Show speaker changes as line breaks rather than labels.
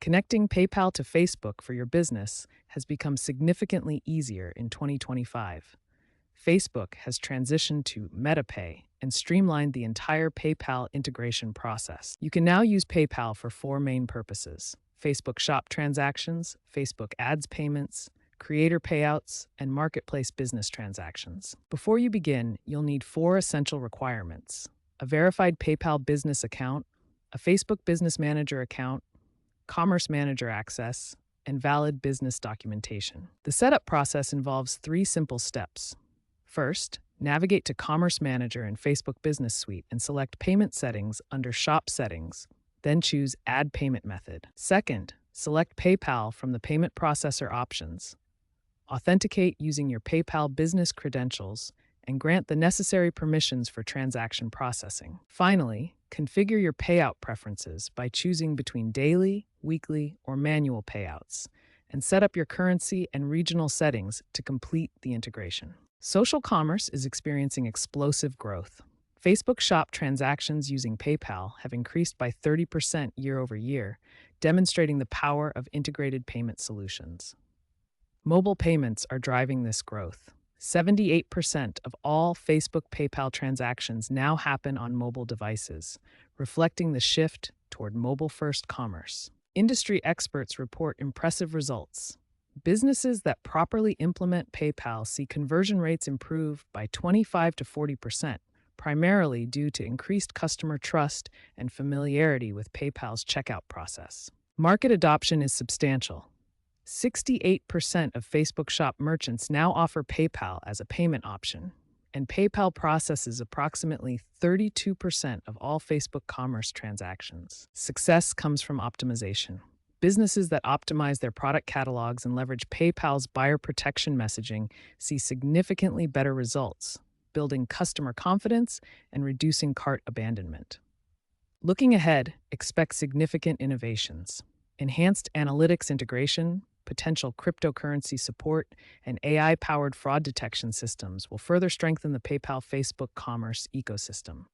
Connecting PayPal to Facebook for your business has become significantly easier in 2025. Facebook has transitioned to MetaPay and streamlined the entire PayPal integration process. You can now use PayPal for four main purposes: Facebook Shop transactions, Facebook Ads payments, creator payouts, and marketplace business transactions. Before you begin, you'll need four essential requirements: a verified PayPal business account, a Facebook Business Manager account, Commerce Manager access, and valid business documentation. The setup process involves three simple steps. First, navigate to Commerce Manager in Facebook Business Suite and select Payment Settings under Shop Settings, then choose Add Payment Method. Second, select PayPal from the payment processor options. Authenticate using your PayPal business credentials and grant the necessary permissions for transaction processing. Finally, configure your payout preferences by choosing between daily, weekly, or manual payouts, and set up your currency and regional settings to complete the integration. Social commerce is experiencing explosive growth. Facebook Shop transactions using PayPal have increased by 30% year over year, demonstrating the power of integrated payment solutions. Mobile payments are driving this growth. 78% of all Facebook PayPal transactions now happen on mobile devices, reflecting the shift toward mobile-first commerce. Industry experts report impressive results. Businesses that properly implement PayPal see conversion rates improve by 25 to 40%, primarily due to increased customer trust and familiarity with PayPal's checkout process. Market adoption is substantial. 68% of Facebook Shop merchants now offer PayPal as a payment option, and PayPal processes approximately 32% of all Facebook commerce transactions. Success comes from optimization. Businesses that optimize their product catalogs and leverage PayPal's buyer protection messaging see significantly better results, building customer confidence and reducing cart abandonment. Looking ahead, expect significant innovations. Enhanced analytics integration, potential cryptocurrency support, and AI-powered fraud detection systems will further strengthen the PayPal Facebook commerce ecosystem.